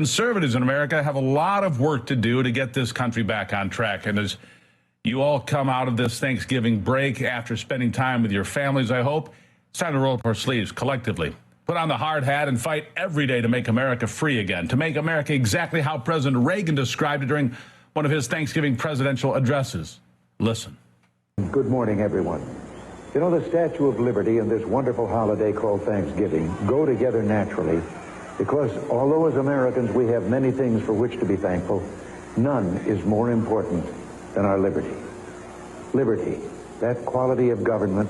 Conservatives in America have a lot of work to do to get this country back on track. And as you all come out of this Thanksgiving break after spending time with your families, I hope, it's time to roll up our sleeves collectively. Put on the hard hat and fight every day to make America free again, to make America exactly how President Reagan described it during one of his Thanksgiving presidential addresses. Listen. Good morning, everyone. You know, the Statue of Liberty and this wonderful holiday called Thanksgiving go together naturally because although as Americans we have many things for which to be thankful, none is more important than our liberty. Liberty, that quality of government,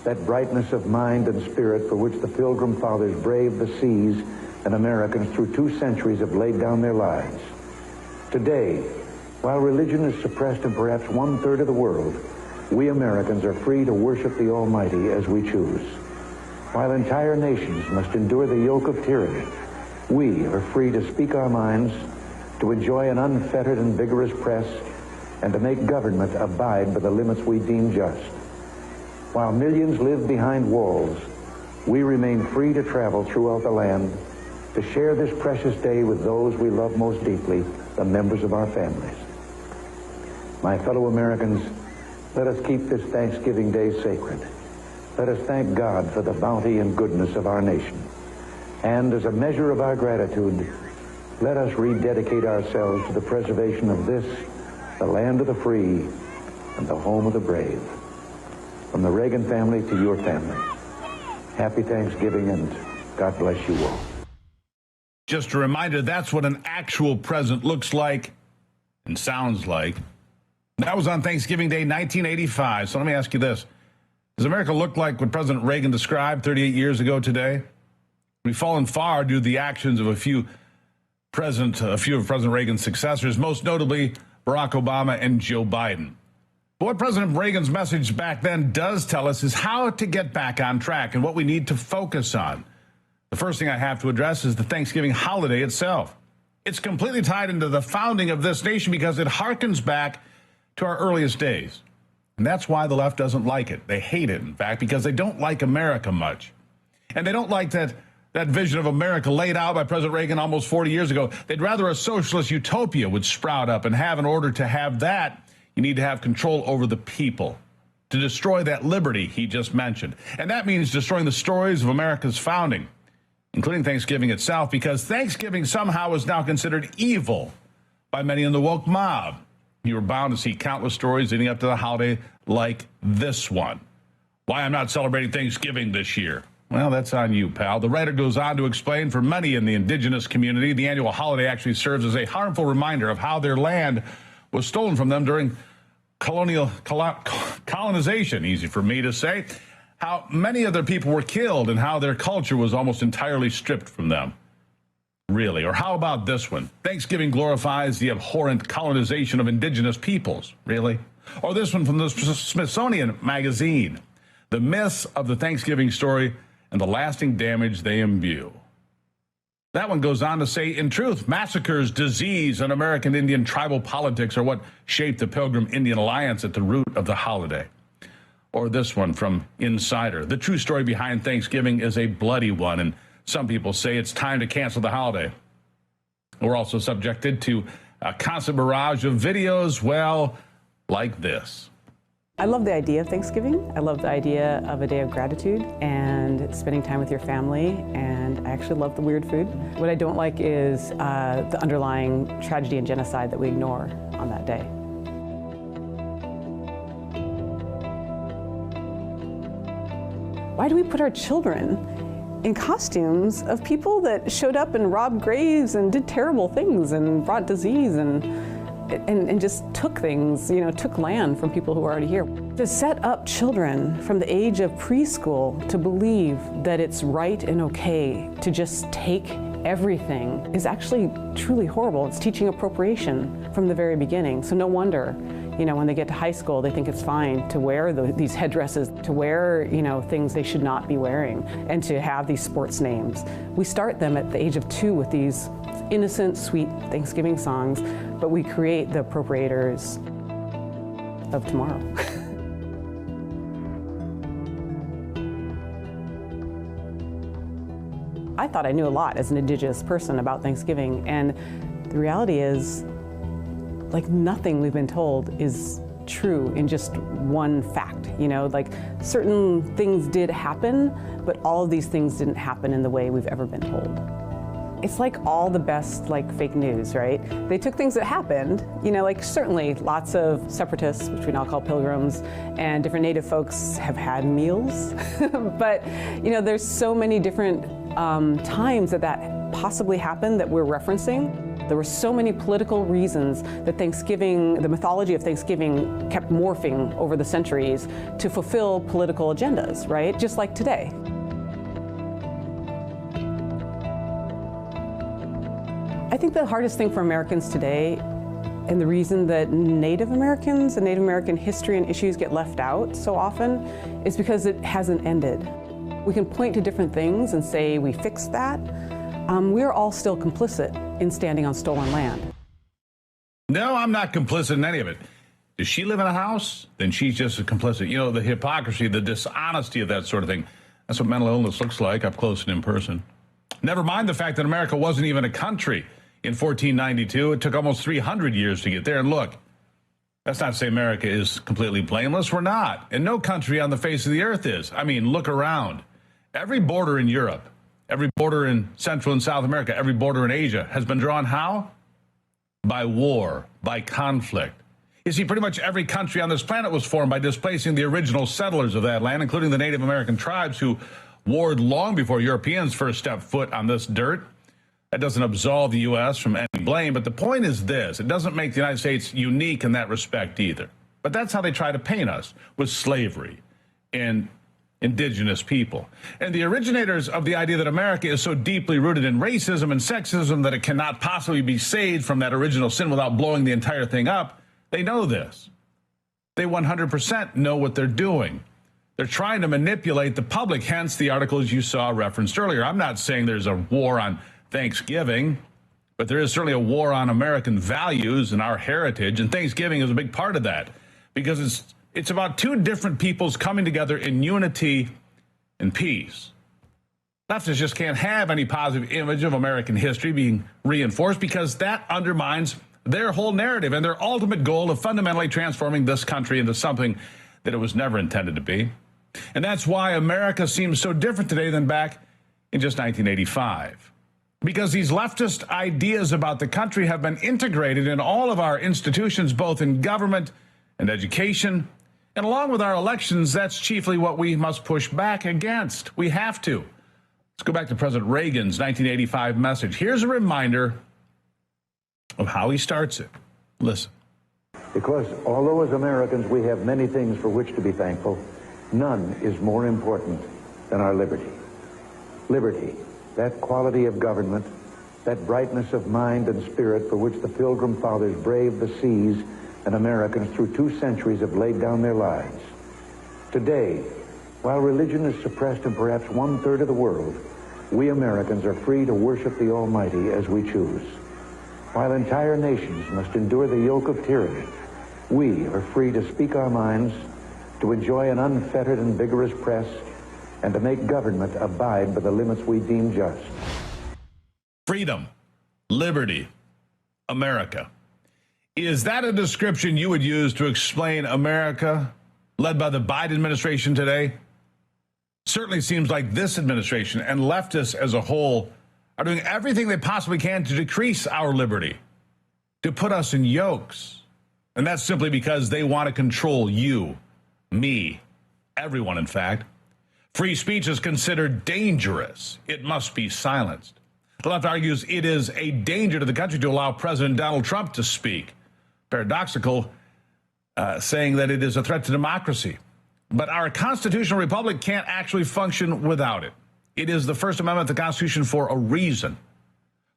that brightness of mind and spirit for which the Pilgrim Fathers braved the seas and Americans through 2 centuries have laid down their lives. Today, while religion is suppressed in perhaps 1/3 of the world, we Americans are free to worship the Almighty as we choose. While entire nations must endure the yoke of tyranny, we are free to speak our minds, to enjoy an unfettered and vigorous press, and to make government abide by the limits we deem just. While millions live behind walls, we remain free to travel throughout the land, to share this precious day with those we love most deeply, the members of our families. My fellow Americans, let us keep this Thanksgiving Day sacred. Let us thank God for the bounty and goodness of our nation. And as a measure of our gratitude, let us rededicate ourselves to the preservation of this, the land of the free, and the home of the brave. From the Reagan family to your family, happy Thanksgiving and God bless you all. Just a reminder, that's what an actual president looks like and sounds like. That was on Thanksgiving Day, 1985. So let me ask you this. Does America look like what President Reagan described 38 years ago today? We've fallen far due to the actions of a few of President Reagan's successors, most notably Barack Obama and Joe Biden. But what President Reagan's message back then does tell us is how to get back on track and what we need to focus on. The first thing I have to address is the Thanksgiving holiday itself. It's completely tied into the founding of this nation because it harkens back to our earliest days. And that's why the left doesn't like it. They hate it, in fact, because they don't like America much. And they don't like that vision of America laid out by President Reagan almost 40 years ago. They'd rather a socialist utopia would sprout up and have, in order to have that, you need to have control over the people, to destroy that liberty he just mentioned. And that means destroying the stories of America's founding, including Thanksgiving itself, because Thanksgiving somehow is now considered evil by many in the woke mob. You were bound to see countless stories leading up to the holiday like this one. Why I'm not celebrating Thanksgiving this year. Well, that's on you, pal. The writer goes on to explain for many in the indigenous community, the annual holiday actually serves as a harmful reminder of how their land was stolen from them during colonization, easy for me to say, how many of their people were killed and how their culture was almost entirely stripped from them. Really? Or how about this one? Thanksgiving glorifies the abhorrent colonization of indigenous peoples. Really? Or this one from the Smithsonian Magazine, the myths of the Thanksgiving story and the lasting damage they imbue. That one goes on to say, in truth, massacres, disease, and American Indian tribal politics are what shaped the Pilgrim Indian Alliance at the root of the holiday. Or this one from Insider. The true story behind Thanksgiving is a bloody one, and some people say it's time to cancel the holiday. We're also subjected to a constant barrage of videos, well, like this. I love the idea of Thanksgiving. I love the idea of a day of gratitude and spending time with your family, and I actually love the weird food. What I don't like is the underlying tragedy and genocide that we ignore on that day. Why do we put our children in costumes of people that showed up and robbed graves and did terrible things and brought disease and just took things, took land from people who were already here? To set up children from the age of preschool to believe that it's right and okay to just take everything is actually truly horrible. It's teaching appropriation from the very beginning. So no wonder, when they get to high school, they think it's fine to wear these headdresses, to wear, things they should not be wearing, and to have these sports names. We start them at the age of 2 with these innocent, sweet Thanksgiving songs, but we create the appropriators of tomorrow. I thought I knew a lot as an Indigenous person about Thanksgiving, and the reality is, like, nothing we've been told is true in just one fact. You know, like, certain things did happen, but all of these things didn't happen in the way we've ever been told. It's like all the best, like, fake news, right? They took things that happened, you know, like, certainly lots of separatists, which we now call pilgrims, and different Native folks have had meals. But, you know, there's so many different times that possibly happened that we're referencing. There were so many political reasons that Thanksgiving, the mythology of Thanksgiving, kept morphing over the centuries to fulfill political agendas, right? Just like today. I think the hardest thing for Americans today, and the reason that Native Americans and Native American history and issues get left out so often, is because it hasn't ended. We can point to different things and say we fixed that. We're all still complicit in standing on stolen land. No, I'm not complicit in any of it. Does she live in a house? Then she's just a complicit. You know, the hypocrisy, the dishonesty of that sort of thing. That's what mental illness looks like up close and in person. Never mind the fact that America wasn't even a country in 1492. It took almost 300 years to get there. And look, that's not to say America is completely blameless. We're not. And no country on the face of the earth is. I mean, look around. Every border in Europe, every border in Central and South America, every border in Asia has been drawn how? By war, by conflict. You see, pretty much every country on this planet was formed by displacing the original settlers of that land, including the Native American tribes who warred long before Europeans first stepped foot on this dirt. That doesn't absolve the U.S. from any blame, but the point is this: it doesn't make the United States unique in that respect either. But that's how they try to paint us, with slavery and indigenous people. And the originators of the idea that America is so deeply rooted in racism and sexism that it cannot possibly be saved from that original sin without blowing the entire thing up, they know this. They 100% know what they're doing. They're trying to manipulate the public, hence the articles you saw referenced earlier. I'm not saying there's a war on Thanksgiving, but there is certainly a war on American values and our heritage, and Thanksgiving is a big part of that, because it's about two different peoples coming together in unity and peace. Leftists just can't have any positive image of American history being reinforced, because that undermines their whole narrative and their ultimate goal of fundamentally transforming this country into something that it was never intended to be. And that's why America seems so different today than back in just 1985. Because these leftist ideas about the country have been integrated in all of our institutions, both in government and education. And along with our elections, that's chiefly what we must push back against. We have to. Let's go back to President Reagan's 1985 message. Here's a reminder of how he starts it. Listen. Because although as Americans we have many things for which to be thankful, none is more important than our liberty. Liberty, that quality of government, that brightness of mind and spirit for which the Pilgrim Fathers braved the seas and Americans through 2 centuries have laid down their lives. Today, while religion is suppressed in perhaps 1/3 of the world, we Americans are free to worship the Almighty as we choose. While entire nations must endure the yoke of tyranny, we are free to speak our minds, to enjoy an unfettered and vigorous press, and to make government abide by the limits we deem just. Freedom, liberty, America. Is that a description you would use to explain America led by the Biden administration today? Certainly seems like this administration and leftists as a whole are doing everything they possibly can to decrease our liberty, to put us in yokes. And that's simply because they want to control you, me, everyone, in fact. Free speech is considered dangerous. It must be silenced. The left argues it is a danger to the country to allow President Donald Trump to speak. Paradoxical, saying that it is a threat to democracy. But our constitutional republic can't actually function without it. It is the First Amendment of the Constitution for a reason.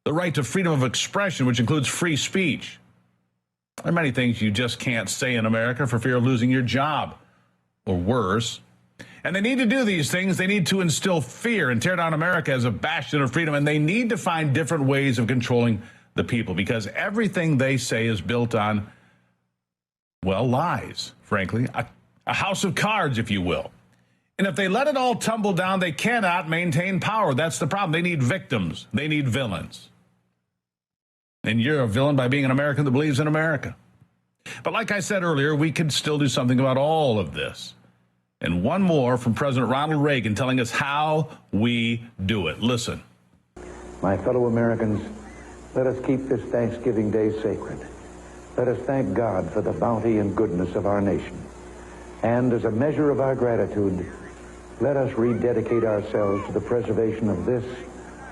The right to freedom of expression, which includes free speech. There are many things you just can't say in America for fear of losing your job, or worse. And they need to do these things. They need to instill fear and tear down America as a bastion of freedom. And they need to find different ways of controlling the people, because everything they say is built on, well, lies, frankly. A house of cards, if you will. And if they let it all tumble down, they cannot maintain power. That's the problem. They need victims. They need villains. And you're a villain by being an American that believes in America. But like I said earlier, we can still do something about all of this. And one more from President Ronald Reagan telling us how we do it. Listen. My fellow Americans, let us keep this Thanksgiving Day sacred. Let us thank God for the bounty and goodness of our nation. And as a measure of our gratitude, let us rededicate ourselves to the preservation of this,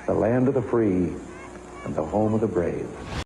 the land of the free and the home of the brave.